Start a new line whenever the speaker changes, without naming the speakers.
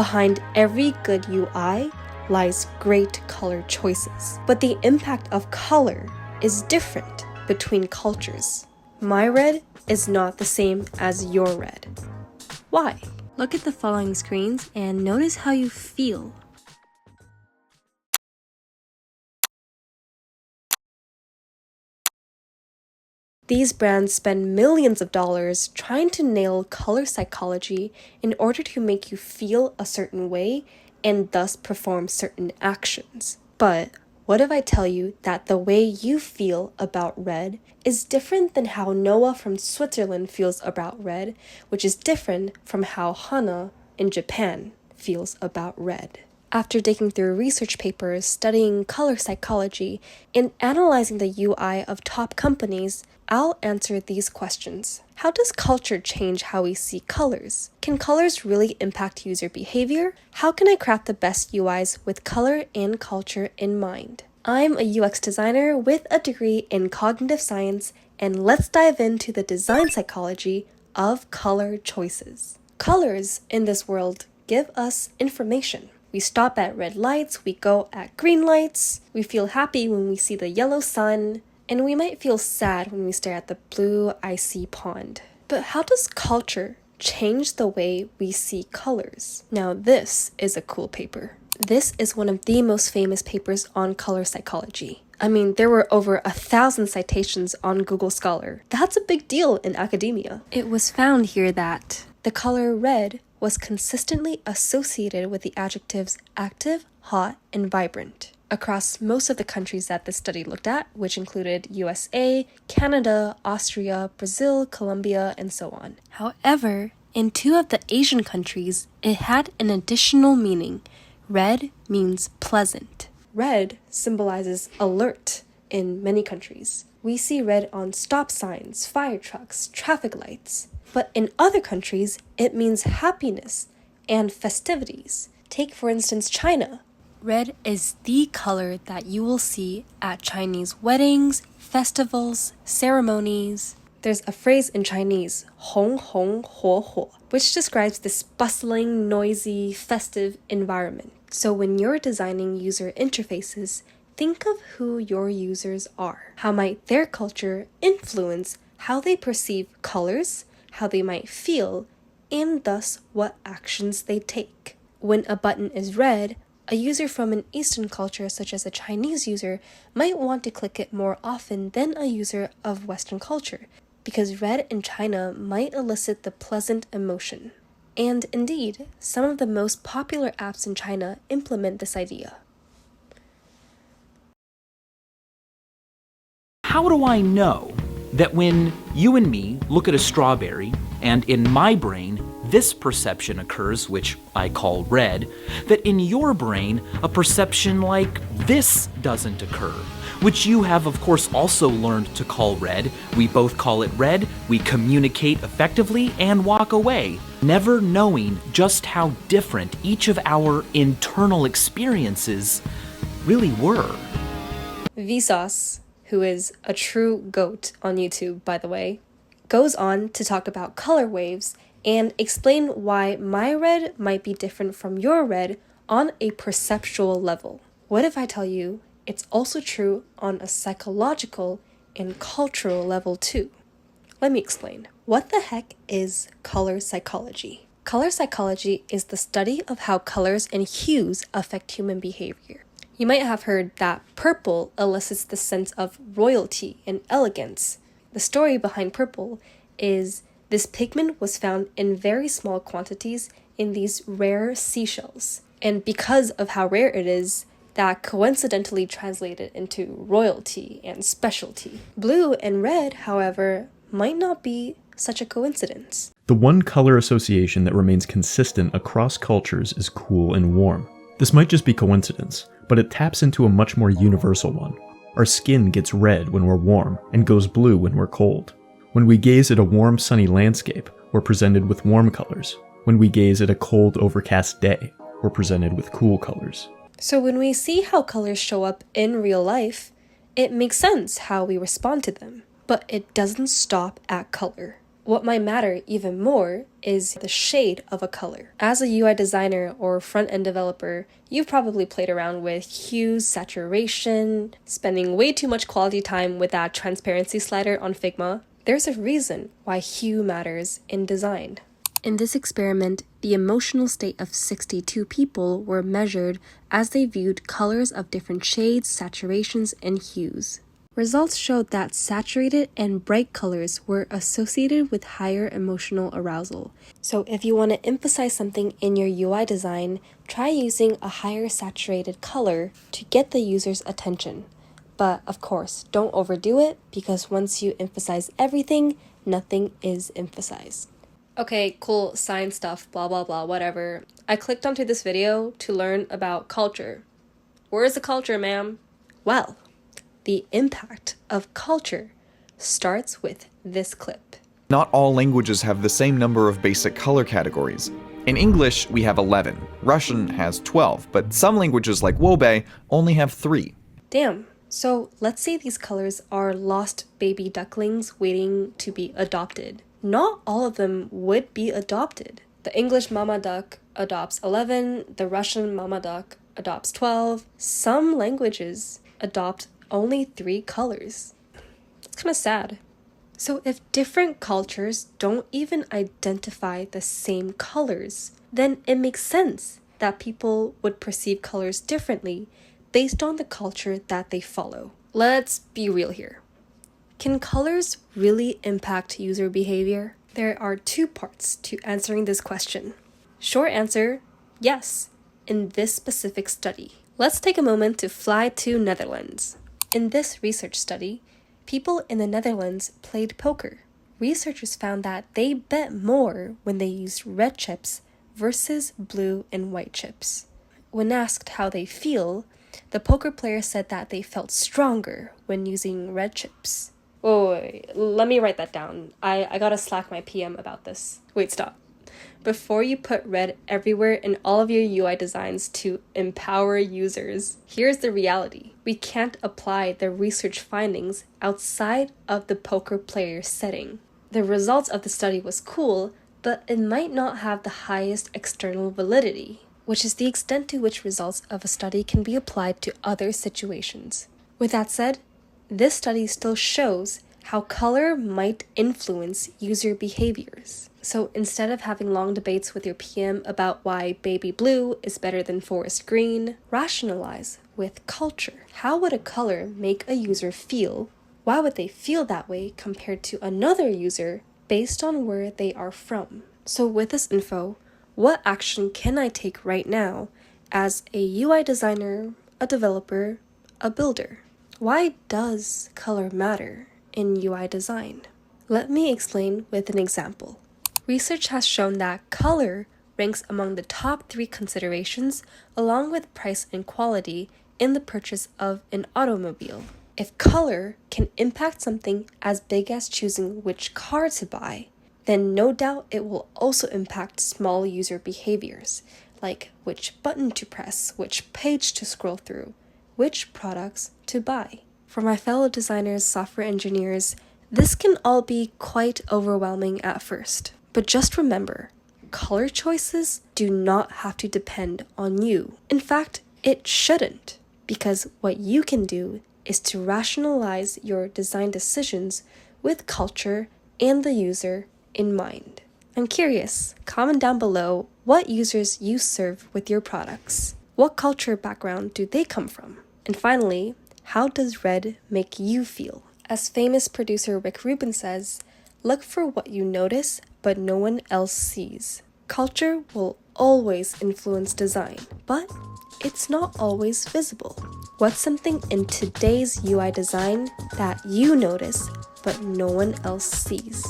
Behind every good UI lies great color choices. But the impact of color is different between cultures. My red is not the same as your red. Why? Look at the following screens and notice how you feel. These brands spend millions of dollars trying to nail color psychology in order to make you feel a certain way and thus perform certain actions. But what if I tell you that the way you feel about red is different than how Noah from Switzerland feels about red, which is different from how Hana in Japan feels about red? After digging through research papers studying color psychology and analyzing the UI of top companies, I'll answer these questions. How does culture change how we see colors? Can colors really impact user behavior? How can I craft the best UIs with color and culture in mind? I'm a UX designer with a degree in cognitive science, and let's dive into the design psychology of color choices. Colors in this world give us information. We stop at red lights, we go at green lights, we feel happy when we see the yellow sun, and we might feel sad when we stare at the blue, icy pond. But how does culture change the way we see colors? Now this is a cool paper. This is one of the most famous papers on color psychology. I mean, there were over 1,000 citations on Google Scholar. That's a big deal in academia. It was found here that the color red was consistently associated with the adjectives active, hot, and vibrant across most of the countries that the study looked at, which included USA, Canada, Austria, Brazil, Colombia, and so on. However, in 2 of the Asian countries, it had an additional meaning. Red means pleasant. Red symbolizes alert in many countries. We see red on stop signs, fire trucks, traffic lights. But in other countries, it means happiness and festivities. Take, for instance, China. Red is the color that you will see at Chinese weddings, festivals, ceremonies. There's a phrase in Chinese, hong hong huo huo, which describes this bustling, noisy, festive environment. So when you're designing user interfaces, think of who your users are. How might their culture influence how they perceive colors, how they might feel, and thus what actions they take. When a button is red, a user from an Eastern culture, such as a Chinese user, might want to click it more often than a user of Western culture, because red in China might elicit the pleasant emotion. And indeed, some of the most popular apps in China implement this idea.
How do I know that when you and me look at a strawberry, and in my brain, this perception occurs, which I call red, that in your brain, a perception like this doesn't occur, which you have, of course, also learned to call red. We both call it red, we communicate effectively, and walk away, never knowing just how different each of our internal experiences really were.
Vsauce, who is a true goat on YouTube, by the way, goes on to talk about color waves and explain why my red might be different from your red on a perceptual level. What if I tell you it's also true on a psychological and cultural level too? Let me explain. What the heck is color psychology? Color psychology is the study of how colors and hues affect human behavior. You might have heard that purple elicits the sense of royalty and elegance. The story behind purple is this pigment was found in very small quantities in these rare seashells. And because of how rare it is, that coincidentally translated into royalty and specialty. Blue and red, however, might not be such a coincidence.
The one color association that remains consistent across cultures is cool and warm. This might just be coincidence, but it taps into a much more universal one. Our skin gets red when we're warm and goes blue when we're cold. When we gaze at a warm, sunny landscape, we're presented with warm colors. When we gaze at a cold, overcast day, we're presented with cool colors.
So when we see how colors show up in real life, it makes sense how we respond to them. But it doesn't stop at color. What might matter even more is the shade of a color. As a UI designer or front-end developer, you've probably played around with hues, saturation, spending way too much quality time with that transparency slider on Figma. There's a reason why hue matters in design. In this experiment, the emotional state of 62 people were measured as they viewed colors of different shades, saturations, and hues. Results showed that saturated and bright colors were associated with higher emotional arousal. So if you want to emphasize something in your UI design, try using a higher saturated color to get the user's attention. But of course, don't overdo it, because once you emphasize everything, nothing is emphasized. Okay, cool, science stuff, blah blah blah, whatever. I clicked onto this video to learn about culture. Where's the culture, ma'am? Well, the impact of culture starts with this clip.
Not all languages have the same number of basic color categories. In English, we have 11. Russian has 12, but some languages like Wobe only have 3.
Damn. So let's say these colors are lost baby ducklings waiting to be adopted. Not all of them would be adopted. The English mama duck adopts 11, the Russian mama duck adopts 12. Some languages adopt only 3 colors. It's kind of sad. So if different cultures don't even identify the same colors, then it makes sense that people would perceive colors differently based on the culture that they follow. Let's be real here. Can colors really impact user behavior? There are 2 parts to answering this question. Short answer, yes, in this specific study. Let's take a moment to fly to Netherlands. In this research study, people in the Netherlands played poker. Researchers found that they bet more when they used red chips versus blue and white chips. When asked how they feel, the poker player said that they felt stronger when using red chips. Wait, let me write that down. I gotta slack my PM about this. Wait, stop. Before you put red everywhere in all of your UI designs to empower users, here's the reality. We can't apply the research findings outside of the poker player setting. The results of the study was cool, but it might not have the highest external validity, which is the extent to which results of a study can be applied to other situations. With that said, this study still shows how color might influence user behaviors. So instead of having long debates with your PM about why baby blue is better than forest green, rationalize with culture. How would a color make a user feel? Why would they feel that way compared to another user based on where they are from? So with this info, what action can I take right now as a UI designer, a developer, a builder? Why does color matter in UI design? Let me explain with an example. Research has shown that color ranks among the top 3 considerations along with price and quality in the purchase of an automobile. If color can impact something as big as choosing which car to buy, then no doubt it will also impact small user behaviors, like which button to press, which page to scroll through, which products to buy. For my fellow designers, software engineers, this can all be quite overwhelming at first. But just remember, color choices do not have to depend on you. In fact, it shouldn't, because what you can do is to rationalize your design decisions with culture and the user in mind. I'm curious, comment down below what users you serve with your products. What culture background do they come from? And finally, how does red make you feel? As famous producer Rick Rubin says, look for what you notice, but no one else sees. Culture will always influence design, but it's not always visible. What's something in today's UI design that you notice, but no one else sees?